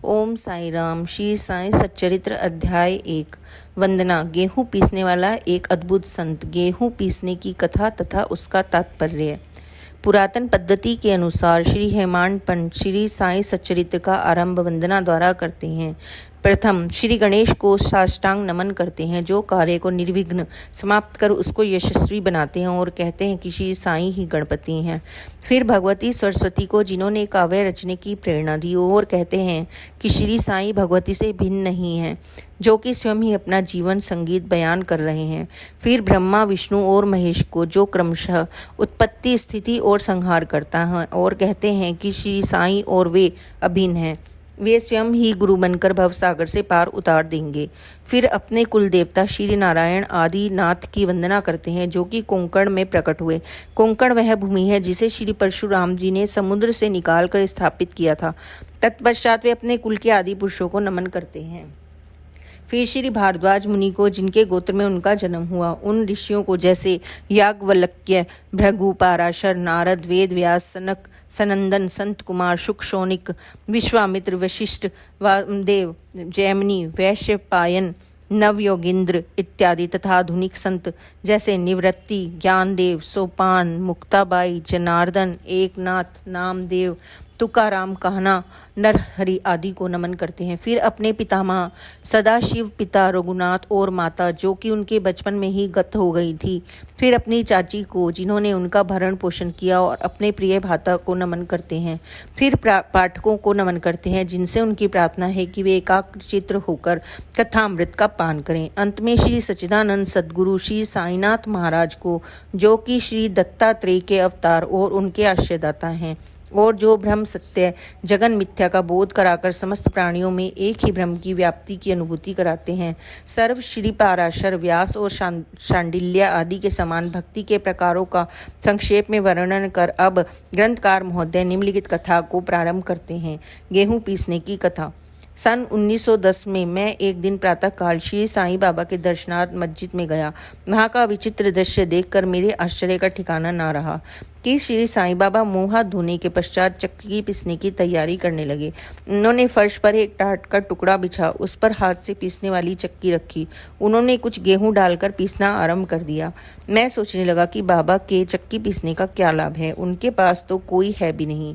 ओम साई राम। श्री साई सच्चरित्र अध्याय 1। वंदना। गेहूं पीसने वाला एक अद्भुत संत। गेहूं पीसने की कथा तथा उसका तात्पर्य। पुरातन पद्धति के अनुसार श्री हेमांड पंत श्री साई सच्चरित्र का आरंभ वंदना द्वारा करते हैं। प्रथम श्री गणेश को साष्टांग नमन करते हैं, जो कार्य को निर्विघ्न समाप्त कर उसको यशस्वी बनाते हैं, और कहते हैं कि श्री साई ही गणपति हैं। फिर भगवती सरस्वती को, जिन्होंने काव्य रचने की प्रेरणा दी, और कहते हैं कि श्री साई भगवती से भिन्न नहीं हैं, जो कि स्वयं ही अपना जीवन संगीत बयान कर रहे हैं। फिर ब्रह्मा, विष्णु और महेश को, जो क्रमशः उत्पत्ति, स्थिति और संहार करता है, और कहते हैं कि श्री साई और वे अभिन्न हैं, वे स्वयं ही गुरु बनकर भवसागर से पार उतार देंगे। फिर अपने कुल देवता श्री नारायण आदि नाथ की वंदना करते हैं, जो कि कोंकण में प्रकट हुए। कोंकण वह भूमि है जिसे श्री परशुराम जी ने समुद्र से निकाल कर स्थापित किया था। तत्पश्चात वे अपने कुल के आदि पुरुषों को नमन करते हैं। फिर श्री भारद्वाज मुनि को, जिनके गोत्र में उनका जन्म हुआ, उन ऋषियों को, जैसे याज्ञवल्क्य, भृगु, पाराशर, नारद, वेद व्यास, सनक, सनंदन, संत कुमार, शुक, शौनिक, विश्वामित्र, वशिष्ठ, वामदेव, जैमिनी, वैश्यपायन, नवयोगींद्र इत्यादि तथा आधुनिक संत जैसे निवृत्ति, ज्ञानदेव, सोपान, मुक्ताबाई, जनार्दन, एकनाथ, नामदेव, तुकाराम, कहना, नरहरि आदि को नमन करते हैं। फिर अपने पितामह सदाशिव, पिता रघुनाथ और माता, जो कि उनके बचपन में ही गत हो गई थी। फिर अपनी चाची को, जिन्होंने उनका भरण पोषण किया, और अपने प्रिय भ्राता को नमन करते हैं। फिर पाठकों को नमन करते हैं, जिनसे उनकी प्रार्थना है कि वे एकाग्रचित्त होकर कथामृत का पान करें। अंत में श्री सच्चिदानंद सद्गुरु श्री साईनाथ महाराज को, जो कि श्री दत्तात्रेय के अवतार और उनके आश्रयदाता हैं, और जो ब्रह्म सत्य जगन मिथ्या का बोध कराकर समस्त प्राणियों में एक ही ब्रह्म की व्याप्ति की अनुभूति कराते हैं। सर्व श्री पाराशर, व्यास और शांडिल्य आदि के समान भक्ति के प्रकारों का संक्षेप में वर्णन कर अब ग्रंथकार महोदय निम्नलिखित कथा को प्रारंभ करते हैं। गेहूं पीसने की कथा। सन 1910 में मैं एक दिन प्रातःकाल श्री साईं बाबा के दर्शनार्थ मस्जिद में गया। वहाँ का विचित्र दृश्य देखकर मेरे आश्चर्य का ठिकाना ना रहा कि श्री साईं बाबा मुँह हाथ धोने के पश्चात चक्की पीसने की तैयारी करने लगे। उन्होंने फर्श पर एक टाट का टुकड़ा बिछा, उस पर हाथ से पीसने वाली चक्की रखी। उन्होंने कुछ गेहूं डालकर पीसना आरंभ कर दिया। मैं सोचने लगा कि बाबा के चक्की पीसने का क्या लाभ है, उनके पास तो कोई है भी नहीं,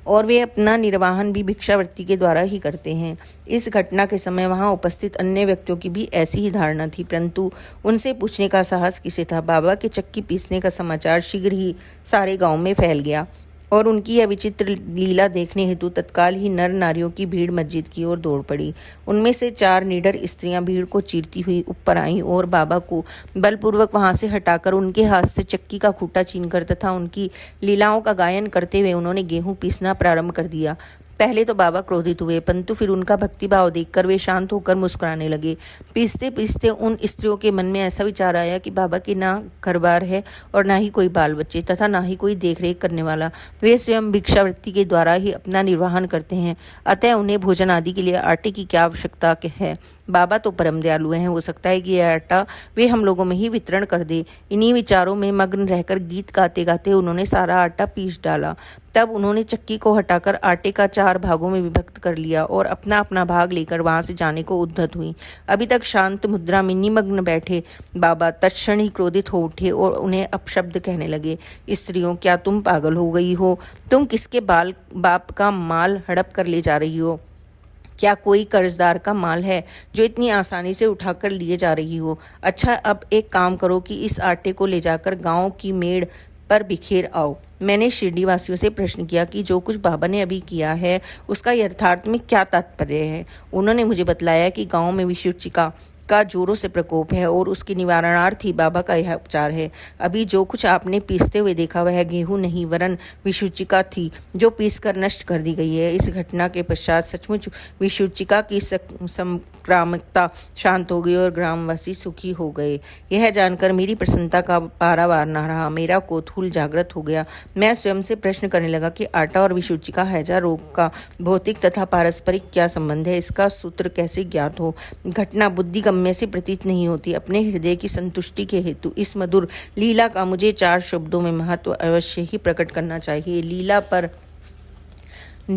और वे अपना निर्वाहन भी भिक्षावृत्ति के द्वारा ही करते हैं। इस घटना के समय वहां उपस्थित अन्य व्यक्तियों की भी ऐसी ही धारणा थी, परंतु उनसे पूछने का साहस किसे था। बाबा के चक्की पीसने का समाचार शीघ्र ही सारे गांव में फैल गया, और उनकी यह विचित्र लीला देखने हेतु तत्काल ही नर नारियों की भीड़ मस्जिद की ओर दौड़ पड़ी। उनमें से 4 निडर स्त्रियां भीड़ को चीरती हुई ऊपर आईं, और बाबा को बलपूर्वक वहां से हटाकर उनके हाथ से चक्की का खूंटा छीनकर तथा उनकी लीलाओं का गायन करते हुए उन्होंने गेहूं पीसना प्रारंभ कर दिया। पहले तो बाबा क्रोधित हुए, परंतु फिर उनका भक्तिभाव देखकर वे शांत होकर मुस्कुराने लगे। पीसते पीसते उन स्त्रियों के मन में ऐसा विचार आया कि बाबा की ना घर-बार है और ना ही कोई बाल बच्चे तथा ना ही कोई देखरेख करने वाला। वे स्वयं भिक्षावृत्ति के द्वारा ही अपना निर्वाहन करते हैं, अतः उन्हें भोजन आदि के लिए आटे की क्या आवश्यकता है। बाबा तो परम दयालु हैं, हो सकता है कि यह आटा वे हम लोगों में ही वितरण कर दे। इन्हीं विचारों में मग्न रहकर गीत गाते गाते उन्होंने सारा आटा पीस डाला। तब उन्होंने चक्की को हटाकर आटे का 4 भागों में विभक्त कर लिया, और अपना अपना भाग लेकर वहां से जाने को उद्धत हुई। अभी तक शांत मुद्रा में निमग्न बैठे बाबा तत्क्षण ही क्रोधित हो उठे और उन्हें अपशब्द कहने लगे। स्त्रियों, क्या तुम पागल हो गई हो? तुम किसके बाप का माल हड़प कर ले जा रही हो? क्या कोई कर्जदार का माल है जो इतनी आसानी से उठाकर लिए जा रही हो? अच्छा, अब एक काम करो कि इस आटे को ले जाकर गांव की मेड़ पर बिखेर आओ। मैंने शिरडी वासियों से प्रश्न किया कि जो कुछ बाबा ने अभी किया है उसका यथार्थ में क्या तात्पर्य है। उन्होंने मुझे बतलाया कि गांव में विषुचिका का जोरों से प्रकोप है, और उसके निवारणार्थ ही बाबा का यह उपचार है। अभी जो कुछ आपने पीसते हुए देखा वह गेहूं नहीं वरन विषुचिका थी, जो पीसकर नष्ट कर दी गई है। इस घटना के पश्चात सचमुच विषुचिका की संक्रामकता शांत हो गई और ग्रामवासी सुखी हो गए। यह जानकर मेरी प्रसन्नता का पारावार न रहा। मेरा कौतूहल जागृत हो गया। मैं स्वयं से प्रश्न करने लगा कि आटा और विषुचिका हैजा रोग का भौतिक तथा पारस्परिक क्या संबंध है, इसका सूत्र कैसे ज्ञात हो। घटना बुद्धि में से प्रतीत नहीं होती। अपने हृदय की संतुष्टि के हेतु इस मधुर लीला का मुझे 4 शब्दों में महत्व अवश्य ही प्रकट करना चाहिए। लीला पर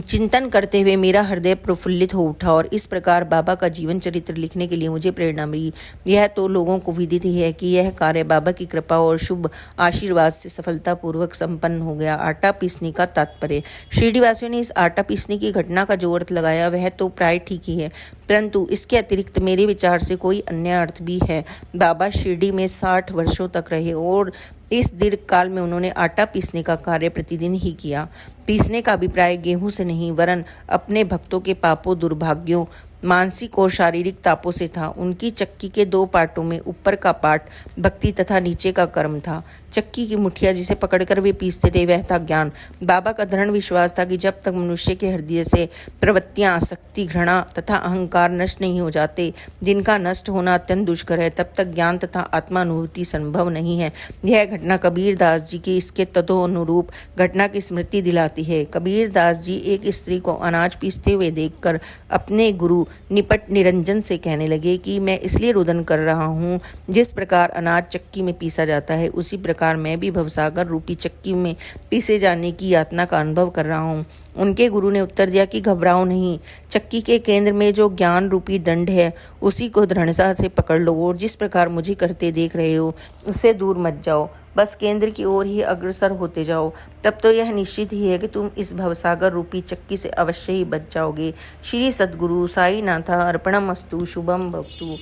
चिंतन करते हुए मेरा हृदय प्रफुल्लित हो उठा और इस प्रकार बाबा का जीवन चरित्र लिखने के लिए मुझे प्रेरणा मिली। यह तो लोगों को विदित ही है कि यह कार्य बाबा की कृपा और शुभ आशीर्वाद से सफलतापूर्वक संपन्न हो गया। आटा पीसने का तात्पर्य। शिरडीवासियों ने इस आटा पीसने की घटना का जो अर्थ लगाया वह तो प्राय ठीक ही है, परंतु इसके अतिरिक्त मेरे विचार से कोई अन्य अर्थ भी है। बाबा शिरडी में 60 वर्षों तक रहे और इस दीर्घ काल में उन्होंने आटा पीसने का कार्य प्रतिदिन ही किया। पीसने का अभिप्राय गेहूं से नहीं वरन अपने भक्तों के पापों, दुर्भाग्यों, मानसिक और शारीरिक तापों से था। उनकी चक्की के 2 पार्टों में ऊपर का पार्ट भक्ति तथा नीचे का कर्म था। चक्की की मुठिया जिसे पकड़कर वे पीसते थे वह था ज्ञान। बाबा का दृढ़ विश्वास था कि जब तक मनुष्य के हृदय से प्रवृत्तियां, आसक्ति, घृणा तथा अहंकार नष्ट नहीं हो जाते, जिनका नष्ट होना अत्यंत दुष्कर है, तब तक ज्ञान तथा आत्मानुभूति संभव नहीं है। यह घटना कबीर दास जी की इसके तदनुरूप घटना की स्मृति दिलाती है। कबीर दास जी एक स्त्री को अनाज पीसते हुए देखकर अपने गुरु निपट निरंजन से कहने लगे कि मैं इसलिए रुदन कर रहा हूँ, जिस प्रकार अनाज चक्की में पीसा जाता है उसी प्रकार मैं भी भवसागर रूपी चक्की में पीसे जाने की यातना का अनुभव कर रहा हूँ। उनके गुरु ने उत्तर दिया कि घबराओ नहीं, चक्की के केंद्र में जो ज्ञान रूपी दंड है उसी को दृढ़ता से पकड़ लो और जिस प्रकार मुझे करते देख रहे हो उससे दूर मत जाओ, बस केंद्र की ओर ही अग्रसर होते जाओ। तब तो यह निश्चित ही है कि तुम इस भवसागर रूपी चक्की से अवश्य ही बच जाओगे। श्री सद्गुरु साई नाथा अर्पणमस्तु। शुभम भवतु।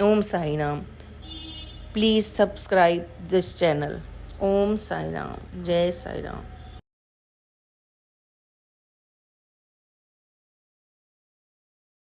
Om Sai Ram. Please subscribe this channel. Om Sai Ram. जय साई राम।